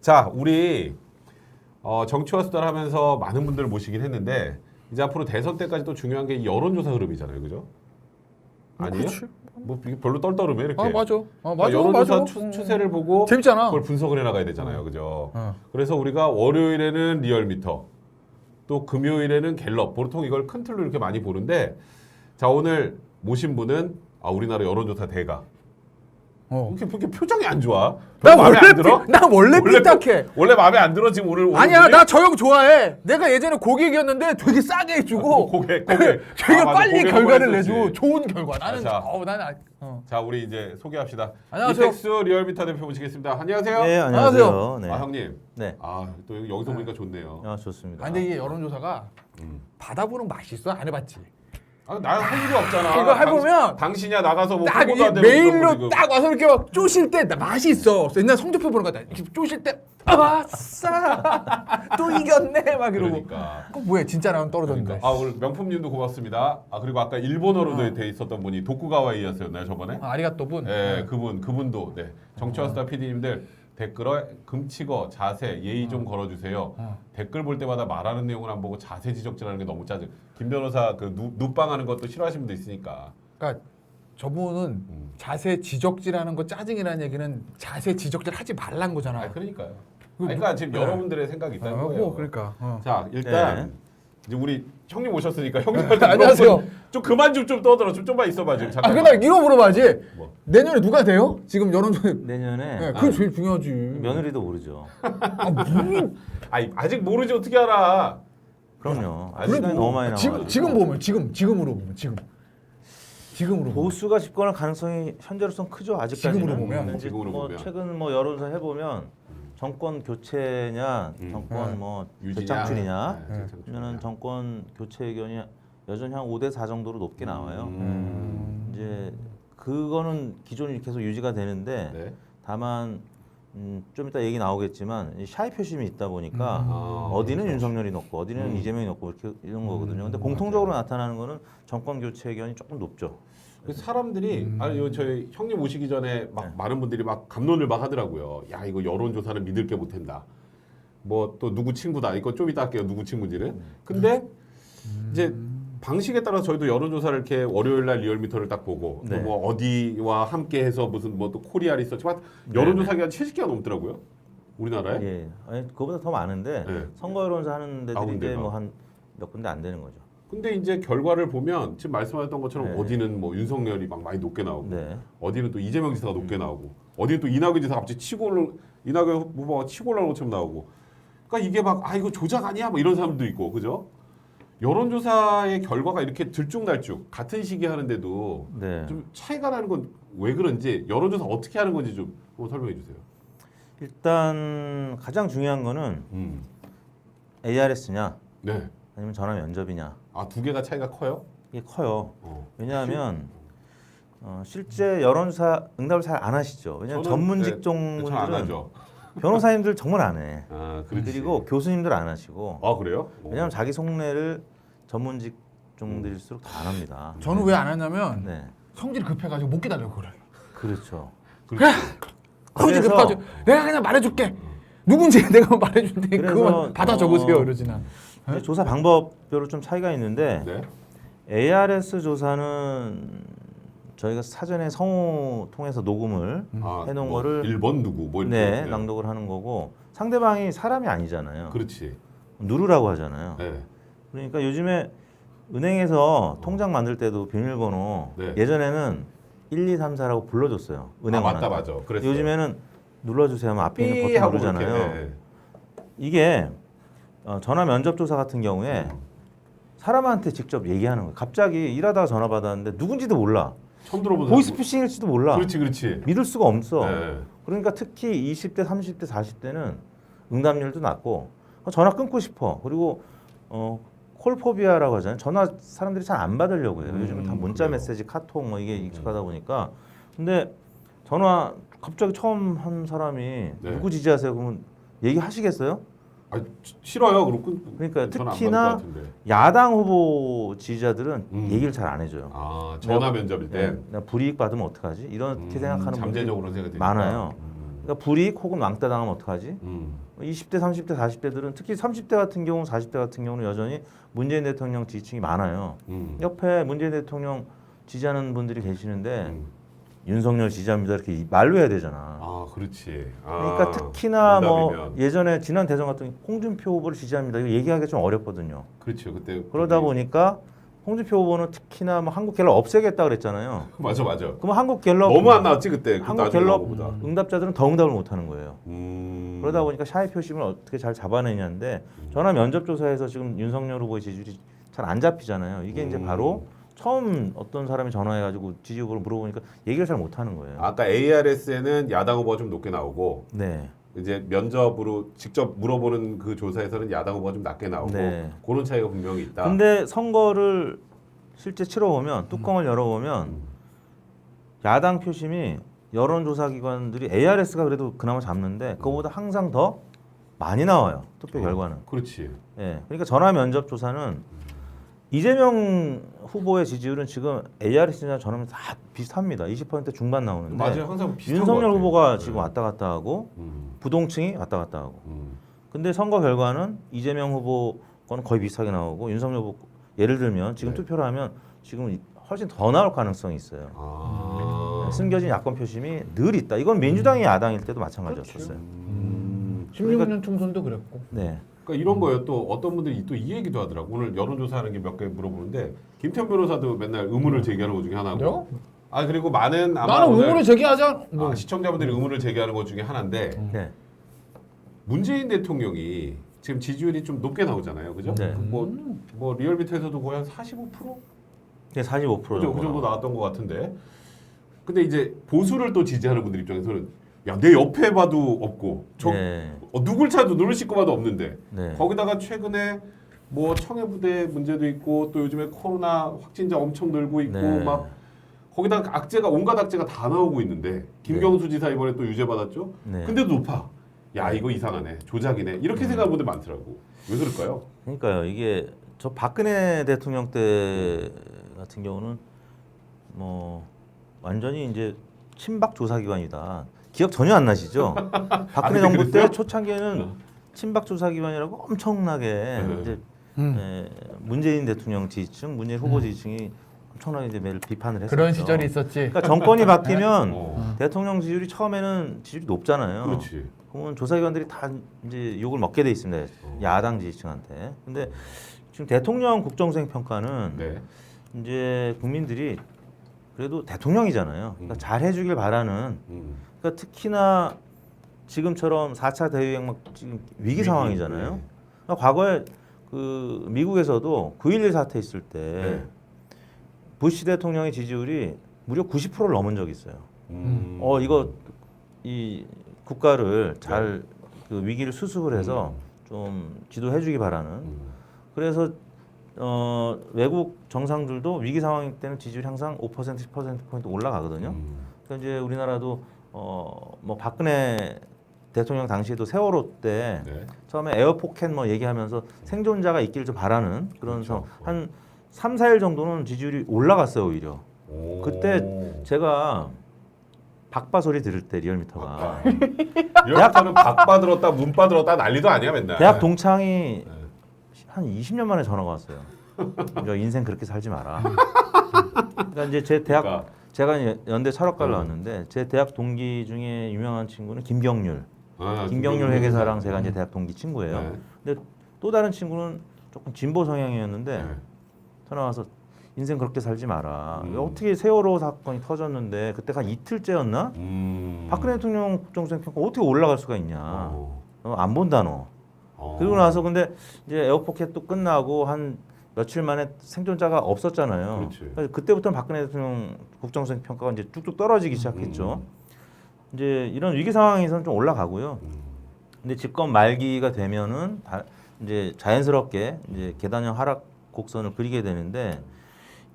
자, 우리 정치와 수다를 하면서 많은 분들을 모시긴 했는데 이제 앞으로 대선 때까지 또 중요한 게 이 여론조사 흐름이잖아요, 그죠? 아니에요? 그치. 뭐 이게 별로 떨떠름해 이렇게. 맞아. 그러니까 여론조사 추세를 보고 재밌잖아. 그걸 분석을 해나가야 되잖아요, 그죠? 그래서 우리가 월요일에는 리얼미터, 또 금요일에는 갤럽, 보통 이걸 큰 틀로 이렇게 많이 보는데, 자 오늘 모신 분은 우리나라 여론조사 대가. 이렇게 표정이 안 좋아? 나 마음에 안 들어? 나 원래 삐딱해. 원래 마음에 안 들어 지금 오늘 아니야, 분이? 나 저 형 좋아해. 내가 예전에 고객이었는데 되게 싸게 해주고 고객. 되게 맞아, 빨리 고객 결과를 한번 내주고 했었지. 좋은 결과. 나는 자. 나는 자 우리 이제 소개합시다. 안녕하세요. 이택스 리얼미터 대표 모시겠습니다. 안녕하세요. 네, 안녕하세요. 안녕하세요. 네. 형님. 네. 또 여기서 보니까 좋네요. 좋습니다. 근데 이게 여론조사가 받아보는 맛이 있어. 안 해봤지. 나 할 일이 없잖아. 이거 해보면 당신이야 나가서 뭐 딱 홍보도 안 되고 메일로 딱 와서 이렇게 막 쪼실 때 맛이 있어. 옛날 성적표 보는 거 같아. 이렇게 쪼실 때 아싸 또 이겼네 막 이러고. 그러니까. 그거 뭐야 진짜 나는 떨어졌는데. 오늘 명품님도 고맙습니다. 그리고 아까 일본어로도 돼 있었던 분이 도쿠가와 이에였었나요 저번에? 아리가또 분. 네, 그분도 네. 정치와수다 PD님들 댓글에 금치거 자세 예의 좀 걸어주세요. 댓글 볼 때마다 말하는 내용을 안 보고 자세 지적질하는 게 너무 짜증. 김 변호사 그 누빵하는 것도 싫어하시는 분도 있으니까. 그러니까 저분은 자세 지적질하는 거 짜증이라는 얘기는 자세 지적질 하지 말란 거잖아. 그러니까요. 그러니까 지금 여러분들의 생각이 있다는 거예요. 뭐 그러니까. 자 일단 네. 이제 우리 형님 오셨으니까 형님한테 안녕하세요. 좀 그만 좀 떠들어. 좀만 있어봐 지금. 잠깐만. 근데 이거 물어봐야지. 뭐? 내년에 누가 돼요? 지금 여론조사. 내년에 네, 그게 제일 중요하지. 며느리도 모르죠. 아직 모르지 어떻게 알아? 그럼요. 아직 시간이 너무 많이 남아. 지금 보면 지금으로 보면 지금으로 보면. 보수가 집권할 가능성이 현재로선 크죠. 아직까지는. 지금으로 보면. 근데 지금으로 뭐 보면. 최근 뭐 여론조사 해보면 정권 교체냐, 정권 뭐 유지냐? 재창출이냐, 네, 재창출이냐. 그러면은 정권 교체 의견이 여전히 한 5대4 정도로 높게 나와요. 이제 그거는 기존이 계속 유지가 되는데 네. 다만 좀 이따 얘기 나오겠지만 이 샤이 표심이 있다 보니까 어디는 윤석열이 높고 어디는 이재명이 높고 이렇게 이런 거거든요. 근데 공통적으로 나타나는 거는 정권 교체 의견이 조금 높죠. 그래서 사람들이 저희 형님 오시기 전에 막 네. 많은 분들이 막 감론을 막 하더라고요. 야 이거 여론조사는 믿을 게 못한다. 뭐 또 누구 친구다. 이거 좀 이따 할게요. 누구 친구인지는. 근데 이제 방식에 따라서 저희도 여론조사를 이렇게 월요일 날 리얼미터를 딱 보고 네. 또 뭐 어디와 함께해서 무슨 뭐 또 코리아 리서치 막 여론조사 기간 70개가 넘더라고요. 우리나라에. 예, 아니 그거보다 더 많은데 네. 선거 여론조사 하는 데들이 이제 군데가. 뭐 한 몇 군데 안 되는 거죠. 근데 이제 결과를 보면 지금 말씀하셨던 것처럼 네. 어디는 뭐 윤석열이 막 많이 높게 나오고 네. 어디는 또 이재명 지사가 높게 나오고 어디는 또 이낙연 지사가 갑자기 이낙연 후보가 치고 올라오는 것처럼 나오고 그러니까 이게 막 이거 조작 아니야? 뭐 이런 사람도 있고 그죠? 여론조사의 결과가 이렇게 들쭉날쭉 같은 시기에 하는데도 네. 좀 차이가 나는 건 왜 그런지 여론조사 어떻게 하는 건지 좀 한번 설명해 주세요. 일단 가장 중요한 거는 ARS냐 네. 아니면 전화 면접이냐 두 개가 차이가 커요? 이게 커요. 어. 왜냐하면 실제 여론조사 응답을 잘 안 하시죠. 왜냐하면 전문 잘안 직종분들은 하죠. 변호사님들 정말 안 해. 그렇지. 그리고 교수님들 안 하시고 그래요? 왜냐하면 자기 속내를 전문 직종들일수록 다 안 합니다. 저는 왜 안 하냐면 네, 성질이 급해가지고 못 기다려 그래. 그렇죠. 그렇지. 성질 그래서- 급해가지고 내가 그냥 말해줄게. 누군지 내가 말해줄 테니 그래서, 그거만 받아 적으세요 이러지 난. 근데 조사 방법별로 좀 차이가 있는데 네. ARS 조사는 저희가 사전에 성우 통해서 녹음을 해놓은 뭐 거를 1번 누구 뭐 이렇게. 네, 낭독을 하는 거고 상대방이 사람이 아니잖아요. 그렇지. 누르라고 하잖아요. 네. 그러니까 요즘에 은행에서 통장 만들 때도 비밀번호 네. 예전에는 1, 2, 3, 4라고 불러줬어요. 은행원한테. 맞다. 그랬어요. 요즘에는 눌러주세요 하면 앞에 있는 삐 버튼 하고 누르잖아요. 이렇게, 네. 이게 전화 면접 조사 같은 경우에 사람한테 직접 얘기하는 거예요. 갑자기 일하다가 전화 받았는데 누군지도 몰라. 처음 들어보는 보이스피싱일지도 몰라. 그렇지. 믿을 수가 없어. 네. 그러니까 특히 20대, 30대, 40대는 응답률도 낮고 전화 끊고 싶어. 그리고 콜포비아라고 하잖아요. 전화 사람들이 잘 안 받으려고 해요. 요즘은 다 문자 그래요. 메시지, 카톡 뭐 이게 익숙하다 보니까. 근데 전화 갑자기 처음 한 사람이 네. 누구 지지하세요? 그러면 얘기하시겠어요? 싫어요. 그럼 그러니까 전화 안 특히나 받을 것 같은데. 야당 후보 지지자들은 얘기를 잘 안 해줘요. 전화 면접일 때 나 불이익 받으면 어떡하지? 이렇게 생각하는 분들이 잠재적으로 생각이 많아요. 그러니까 불이익 혹은 왕따 당하면 어떡하지? 20대, 30대, 40대들은 특히 30대 같은 경우, 40대 같은 경우는 여전히 문재인 대통령 지지층이 많아요. 옆에 문재인 대통령 지지하는 분들이 계시는데 윤석열 지지합니다 이렇게 말로 해야 되잖아. 아, 그렇지. 그러니까 특히나 뭐 응답이면. 예전에 지난 대선 같은 경우 홍준표 후보를 지지합니다 이거 얘기하기가 좀 어렵거든요. 그렇죠. 그때 그러다 보니까 홍준표 후보는 특히나 뭐 한국갤럽 없애겠다 그랬잖아요. 맞아. 그럼 한국갤럽 너무 안 나왔지 그때. 그 나중에 한국갤럽 나온 거보다. 응답자들은 더 응답을 못 하는 거예요. 그러다 음. 보니까 샤이 표심을 어떻게 잘 잡아내냐인데 전화 면접 조사에서 지금 윤석열 후보의 지지율이 잘 안 잡히잖아요. 이게 이제 바로 처음 어떤 사람이 전화해가지고 지지 후보를 물어보니까 얘기를 잘 못하는 거예요. 아까 ARS에는 야당 후보가 좀 높게 나오고 네. 이제 면접으로 직접 물어보는 그 조사에서는 야당 후보가 좀 낮게 나오고 네. 그런 차이가 분명히 있다. 근데 선거를 실제 치러보면 뚜껑을 열어보면 야당 표심이 여론조사기관들이 ARS가 그래도 그나마 잡는데 그거보다 항상 더 많이 나와요. 투표 결과는. 그렇지. 예. 그러니까 전화 면접 조사는 이재명 후보의 지지율은 지금 ARS나 저는 다 비슷합니다. 20% 중반 나오는데 맞아요. 항상 비슷한 것 윤석열 같아요. 후보가 네. 지금 왔다 갔다 하고 음. 부동층이 왔다 갔다 하고. 음. 근데 선거 결과는 이재명 후보 거는 거의 비슷하게 나오고 윤석열 후보 예를 들면 지금 네. 투표를 하면 지금 훨씬 더 나올 가능성이 있어요. 아. 숨겨진 야권 표심이 늘 있다. 이건 민주당이 야당일 때도 마찬가지였었어요. 16년 총선도 그랬고. 네. 그러니까 이런 거예요. 또 어떤 분들이 또 이 얘기도 하더라고. 오늘 여론조사하는 게 몇 개 물어보는데 김태현 변호사도 맨날 의문을 제기하는 것 중에 하나고. 그래요? 아 그리고 많은 아마 나는 오늘 의문을 제기하자. 뭐. 시청자분들이 의문을 제기하는 것 중에 하나인데 네. 문재인 대통령이 지금 지지율이 좀 높게 나오잖아요, 그죠? 네. 뭐 리얼미터에서도 거의 한 45%? 그게 45% 그죠? 정도. 그 정도 나왔던 것 같은데. 근데 이제 보수를 또 지지하는 분들 입장에서는 야, 내 옆에 봐도 없고, 네. 누굴 찾아도 눈을 씻고 봐도 없는데. 네. 거기다가 최근에 뭐 청해부대 문제도 있고 또 요즘에 코로나 확진자 엄청 늘고 있고 네. 막 거기다가 악재가 온갖 악재가 다 나오고 있는데 김경수 지사 이번에 또 유죄 받았죠. 네. 근데도 높아. 야 이거 이상하네. 조작이네. 이렇게 생각하는 분들 많더라고. 왜 그럴까요? 그러니까요. 이게 저 박근혜 대통령 때 같은 경우는 뭐 완전히 이제 친박 조사기관이다. 기억 전혀 안 나시죠? 박근혜 정부 때 그랬어요? 초창기에는 친박 조사기관이라고 엄청나게 이제 문재인 대통령 지지층, 문재인 후보 지지층이 엄청나게 이제 매일 비판을 했었죠. 그런 시절이 있었지. 그러니까 정권이 바뀌면 어. 대통령 지지율이 처음에는 지지율이 높잖아요. 그렇지. 그러면 조사기관들이 다 이제 욕을 먹게 돼 있습니다. 야당 지지층한테. 근데 지금 대통령 국정수행 평가는 네. 이제 국민들이 그래도 대통령이잖아요. 그러니까 잘 해주길 바라는. 그러니까 특히나 지금처럼 4차 대유행 막 지금 위기 상황이잖아요. 네. 그러니까 과거에 그 미국에서도 9.11 사태 있을 때 네. 부시 대통령의 지지율이 무려 90%를 넘은 적이 있어요. 이거 이 국가를 잘 그 위기를 수습을 해서 좀 지도해주기 바라는. 그래서 외국 정상들도 위기 상황 때는 지지율이 항상 5% 10% 올라가거든요. 그러니까 이제 우리나라도 뭐 박근혜 대통령 당시에도 세월호 때 네. 처음에 에어포켓 뭐 얘기하면서 생존자가 있기를 좀 바라는 그런 그렇죠. 한 3, 4일 정도는 지지율이 올라갔어요 오히려. 오. 그때 제가 박바 소리 들을 때 리얼미터가 리얼미터는 박바 들었다 문바 들었다 난리도 아니야 맨날. 대학 동창이 한 20년 만에 전화가 왔어요. 저 인생 그렇게 살지 마라. 그러니까 이제 제 대학 그러니까. 제가 연대 철학과를 나왔는데 제 대학 동기 중에 유명한 친구는 김경률. 김경률 회계사랑 제가 이제 대학 동기 친구예요. 네. 근데 또 다른 친구는 조금 진보 성향이었는데 네. 전화 와서 인생 그렇게 살지 마라. 어떻게 세월호 사건이 터졌는데 그때가 한 이틀째였나? 박근혜 대통령 국정수행 평가 어떻게 올라갈 수가 있냐? 너 안 본다 너. 그리고 나서 근데 이제 에어포켓도 끝나고 한 며칠 만에 생존자가 없었잖아요. 그렇지. 그래서 그때부터는 박근혜 대통령 국정수행 평가가 이제 뚝뚝 떨어지기 시작했죠. 이제 이런 위기 상황에서는 좀 올라가고요. 근데 집권 말기가 되면은 이제 자연스럽게 이제 계단형 하락 곡선을 그리게 되는데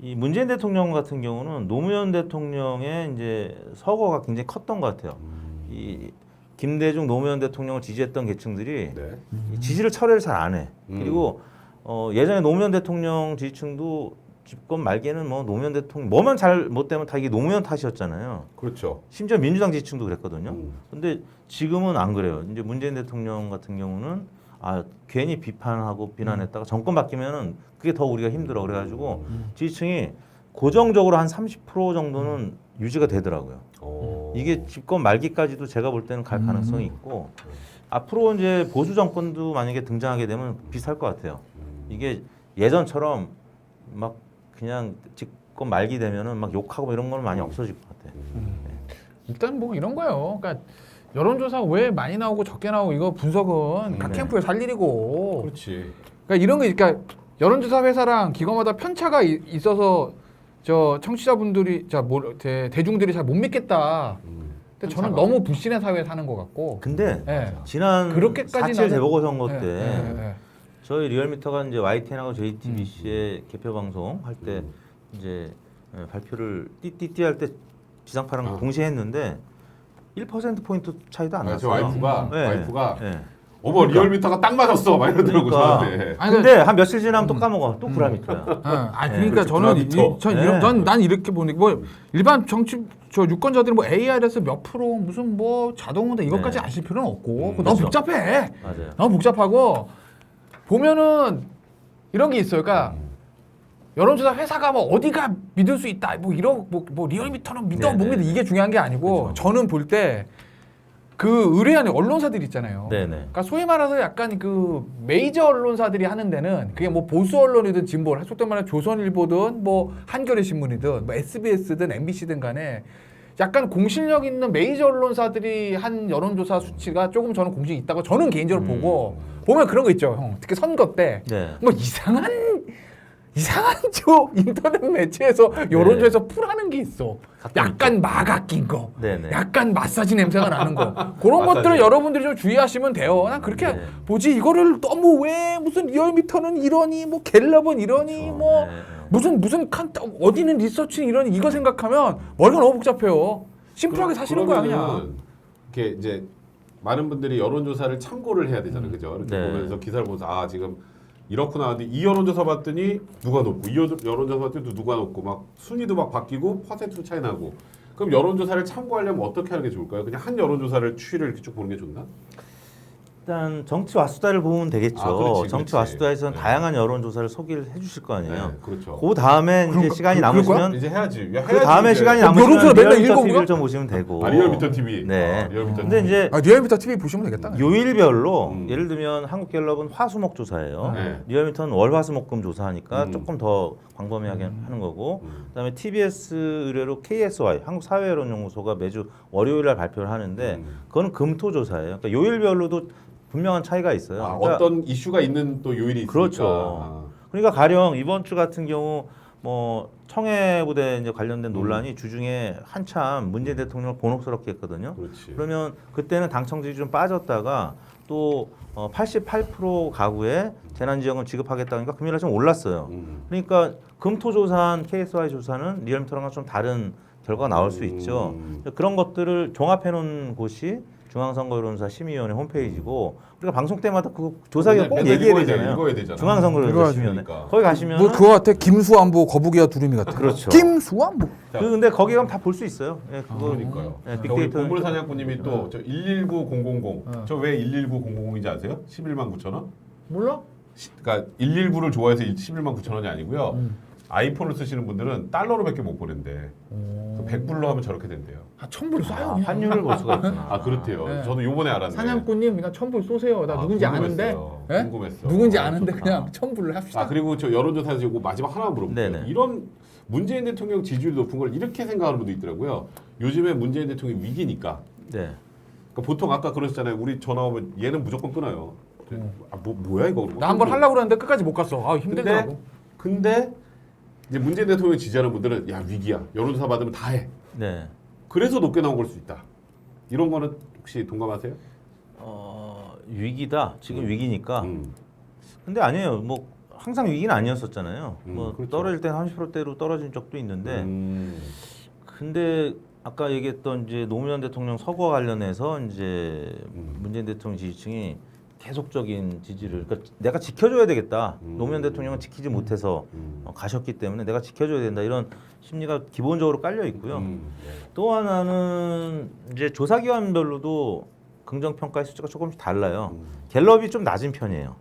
이 문재인 대통령 같은 경우는 노무현 대통령의 이제 서거가 굉장히 컸던 것 같아요. 이 김대중 노무현 대통령을 지지했던 계층들이 네. 이 지지를 철회를 잘 안 해. 그리고 예전에 노무현 대통령 지지층도 집권 말기에는 뭐 노무현 대통령 뭐만 잘못되면 다 이게 노무현 탓이었잖아요. 그렇죠. 심지어 민주당 지지층도 그랬거든요. 음. 근데 지금은 안 그래요. 이제 문재인 대통령 같은 경우는 괜히 비판하고 비난했다가 정권 바뀌면은 그게 더 우리가 힘들어. 그래가지고 지지층이 고정적으로 한 30% 정도는 유지가 되더라고요. 이게 집권 말기까지도 제가 볼 때는 갈 가능성이 있고 앞으로 이제 보수 정권도 만약에 등장하게 되면 비슷할 것 같아요. 이게 예전처럼 막 그냥 집권 말기 되면은 막 욕하고 이런 건 많이 없어질 것 같아요. 일단 뭐 이런 거예요. 그러니까 여론조사 왜 많이 나오고 적게 나오고 이거 분석은 각 네. 캠프에 살 일이고. 그렇지. 그러니까 이런 거 그러니까 여론조사 회사랑 기관마다 편차가 있어서 저 청취자분들이 대중들이 잘 못 믿겠다. 근데 저는 편차가. 너무 불신의 사회에 사는 것 같고. 근데 예. 지난 그렇게까지 4.7 나는- 재보궐선거 예, 때 예, 예. 저희 리얼미터가 이제 YTN하고 JTBC의 개표 방송 할 때 이제 발표를 띠띠띠 할 때 지상파랑 동시에 했는데 1% 포인트 차이도 안 제 났어요. 와이프가 네. 어머 리얼미터가 딱 맞았어 막 이러더라고 그러니까. 저한테. 아니, 근데 한 며칠 지나면 또 까먹어. 또 구라미터야. 그러니까 저는 그렇죠. 난 이렇게 보니 뭐 일반 정치 저 유권자들은 뭐 AR에서 몇 프로 무슨 뭐 자동운전 이것까지 네. 아실 필요는 없고 너무 그렇죠. 복잡해. 맞아요. 너무 복잡하고 보면은 이런 게 있어요. 그러니까 여론조사 회사가 뭐 어디가 믿을 수 있다. 뭐 이런 뭐 리얼미터는 믿어 못 네네. 믿어 이게 중요한 게 아니고 그렇죠. 저는 볼 때 그 의뢰하는 언론사들 있잖아요. 네네. 그러니까 소위 말해서 약간 그 메이저 언론사들이 하는 데는 그게 뭐 보수 언론이든 진보, 속된 말하면 조선일보든 뭐 한겨레 신문이든 뭐 SBS든 MBC든 간에 약간 공신력 있는 메이저 언론사들이 한 여론조사 수치가 조금 저는 공식이 있다고 저는 개인적으로 보고 보면 그런 거 있죠, 형. 특히 선거 때 네. 뭐 이상한 저 인터넷 매체에서 여론조사에서 풀하는 게 있어. 약간 마가 낀 거, 네네. 약간 마사지 냄새가 나는 거 그런 마사지. 것들을 여러분들이 좀 주의하시면 돼요. 난 그렇게 네. 뭐지 이거를 너무 왜 무슨 리얼미터는 이러니 뭐 갤럽은 이러니 뭐 네, 네. 무슨 어디는 리서치는 이러니 이거 생각하면 머리가 너무 복잡해요. 심플하게 사시는 거야 그냥. 그러면은 이렇게 이제 많은 분들이 여론조사를 참고를 해야 되잖아요, 그죠? 이렇게 네. 보면서 기사를 보면서 지금 이렇구나. 근데 이 여론조사 봤더니 누가 높고 이 여론조사 봤더니 누가 높고 막 순위도 막 바뀌고 퍼센트도 차이 나고. 그럼 여론조사를 참고하려면 어떻게 하는 게 좋을까요? 그냥 한 여론조사를 추이를 이렇게 쭉 보는 게 좋나? 일단 정치 와수다를 보면 되겠죠. 그렇지, 정치 그렇지. 와수다에서는 네. 다양한 여론조사를 소개를 해주실 거 아니에요. 네, 그렇죠. 그 다음에 이제 시간이 그럴 거야? 남으시면 이제 해야지. 그 다음에 시간이 남으시면 여론조사 맨날 리얼미터 읽어보면? TV를 좀 보시면 되고. 리얼미터 TV. 네. 리얼미터 근데 TV. 이제 리얼미터 TV 보시면 되겠다. 요일별로 예를 들면 한국갤럽은 화수목 조사예요. 네. 리얼미터는 월화수목금 조사하니까 음. 조금 더 광범위하게 하는 거고 그다음에 TBS 의뢰로 KSY 한국사회여론연구소가 매주 월요일날 발표를 하는데 그거는 금토 조사예요. 그러니까 요일별로도 분명한 차이가 있어요. 그러니까 어떤 이슈가 있는 또 요일이 있으니까. 그렇죠. 그러니까 가령 이번 주 같은 경우 뭐 청해부대 이제 관련된 논란이 주중에 한참 문재인 대통령을 곤혹스럽게 했거든요. 그렇지. 그러면 그때는 당청 지지율이 좀 빠졌다가 또 88% 가구에 재난지원금 지급하겠다니까 금요일에 좀 올랐어요. 그러니까 금토조사한 KSY 조사는 리얼미터랑 좀 다른 결과가 나올 수 있죠. 그런 것들을 종합해놓은 곳이 중앙선거여론조사 심의위원회 홈페이지고 우리가 방송 때마다 그 조사기가 꼭 맨날 얘기해야 읽어야 되잖아요. 읽어야 되잖아. 중앙선거여론조사 심의위원회. 읽어야 거기 가시면 뭐 그거 같아 김수환보 거북이와 두루미 같아. 그렇죠. 김수환보. 근데 거기 가면 다 볼 수 있어요. 예, 그거 그러니까요. 네, 우리 빅데이터 보물사냥꾼님이 또 저 119000. 저 왜 119000인지 아세요? 11만 9천 원? 몰라? 그러니까 119를 좋아해서 11만 9천 원이 아니고요. 아이폰을 쓰시는 분들은 달러로밖에 못 보낸대. 100불로 하면 저렇게 된대요. 1,000불 쏴요. 그냥. 환율을 볼 수가 있구나. 그렇대요. 네. 저도 요번에 알았네. 사냥꾼님 그냥 1,000불 쏘세요. 나 누군지 아는데. 궁금했어요. 예? 궁금했어. 누군지 아는데 그냥 1,000불을 합시다. 그리고 저 여론조사에서 이거 마지막 하나 물어볼게요. 네네. 이런 문재인 대통령 지지율이 높은 걸 이렇게 생각하는 분도 있더라고요. 요즘에 문재인 대통령이 위기니까. 네. 그러니까 보통 아까 그러셨잖아요. 우리 전화 오면 얘는 무조건 끊어요. 뭐야 이거? 나 한번 하려고 그랬는데 끝까지 못 갔어. 힘들더라고. 근데 이제 문재인 대통령 지지하는 분들은 야 위기야. 여론조사 받으면 다 해. 네. 그래서 높게 나온 걸 수 있다. 이런 거는 혹시 동감하세요? 위기다. 지금 위기니까. 음. 근데 아니에요. 뭐 항상 위기는 아니었었잖아요. 뭐 그렇죠. 떨어질 때 30%대로 떨어진 적도 있는데. 근데 아까 얘기했던 이제 노무현 대통령 서거 관련해서 이제 문재인 대통령 지지층이 계속적인 지지를 그러니까 내가 지켜줘야 되겠다. 노무현 대통령은 지키지 못해서 가셨기 때문에 내가 지켜줘야 된다. 이런 심리가 기본적으로 깔려 있고요. 네. 또 하나는 이제 조사기관별로도 긍정평가의 수치가 조금씩 달라요. 갤럽이 좀 낮은 편이에요.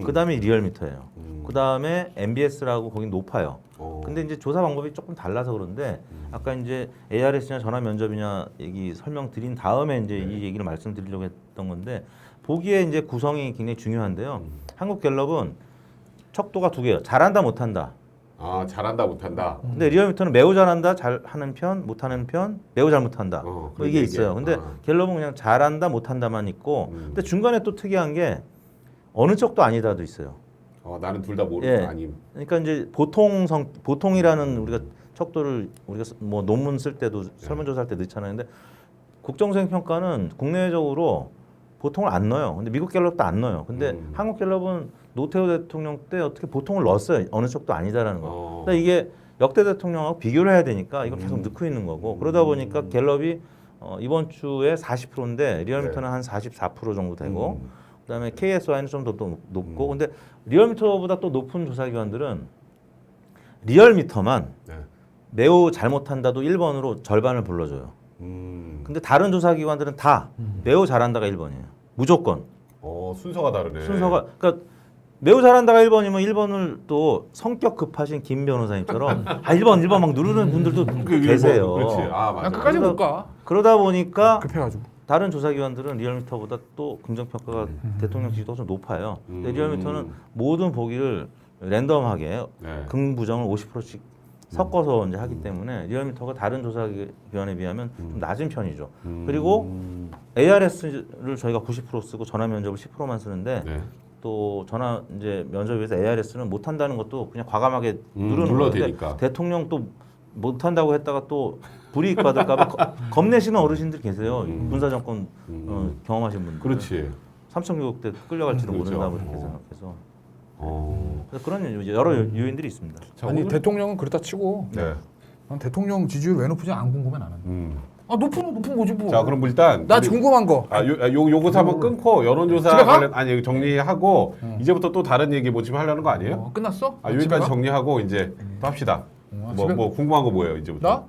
그 다음에 리얼미터예요. 그 다음에 MBS라고 거긴 높아요. 근데 이제 조사 방법이 조금 달라서 그런데 아까 이제 ARS냐 전화 면접이냐 얘기 설명드린 다음에 이제 이 얘기를 말씀드리려고 했던 건데 보기에 이제 구성이 굉장히 중요한데요. 한국갤럽은 척도가 두 개예요. 잘한다 못한다. 아 잘한다 못한다. 근데 리얼미터는 매우 잘한다, 잘하는 편, 못하는 편, 매우 잘 못한다. 뭐 이게 있어요. 근데 갤럽은 그냥 잘한다, 못한다만 있고, 근데 중간에 또 특이한 게 어느 쪽도 아니다도 있어요. 나는 둘 다 모르고 예. 아님. 그러니까 이제 보통이라는 우리가 척도를 우리가 뭐 논문 쓸 때도 설문조사할 때 넣잖아요. 근데 국정수행 평가는 국내적으로 보통을 안 넣어요. 근데 미국 갤럽도 안 넣어요. 근데 한국 갤럽은 노태우 대통령 때 어떻게 보통을 넣었어요. 어느 쪽도 아니다라는 거. 그러니까 이게 역대 대통령하고 비교를 해야 되니까 이걸 계속 넣고 있는 거고 그러다 보니까 갤럽이 이번 주에 40%인데 리얼미터는 한 44% 정도 되고 그다음에 KSY는 좀 더 높고 근데 리얼미터보다 또 높은 조사기관들은 리얼미터만 네. 매우 잘못한다도 1번으로 절반을 불러줘요. 근데 다른 조사기관들은 다 매우 잘한다가 1번이에요. 무조건. 순서가 다르네. 순서가 그러니까 매우 잘한다가 1번이면 1번을 또 성격 급하신 김 변호사님처럼 1번 막 누르는 분들도 계세요. 그렇지. 맞아. 난 끝까지 못 가. 그러다 보니까 급해가지고. 다른 조사기관들은 리얼미터보다 또 긍정평가가 대통령 지지도가 좀 높아요. 근데 리얼미터는 모든 보기를 랜덤하게 네. 긍부정을 50%씩 섞어서 이제 하기 때문에 리얼미터가 다른 조사기관에 비하면 좀 낮은 편이죠. 그리고 ARS를 저희가 90% 쓰고 전화 면접을 10%만 쓰는데 네. 또 전화 이제 면접에서 ARS는 못 한다는 것도 그냥 과감하게 누르는 눌러도 건데 되니까. 대통령 또 못 한다고 했다가 또 불이익 받을까봐 겁내시는 어르신들 계세요. 군사 정권 경험하신 분들. 그렇지. 삼천교육 때 끌려갈지도 그렇죠. 모른다 뭐 이렇게 생각해서 그래서 그런 여러 요인들이 있습니다. 자, 아니 오늘- 대통령은 그렇다 치고 네. 난 대통령 지지율 왜 높은지 안 궁금해 나는. 높은 거지 뭐. 자 그럼 일단 나 우리- 궁금한 거. 요거 한번 끊고 여론조사 집에 가? 관련 아니 정리하고 이제부터 또 다른 얘기 뭐 지금 하려는 거 아니에요? 끝났어? 여기까지 정리하고 이제 또 합시다. 집에- 뭐 궁금한 거 뭐예요 이제부터? 나?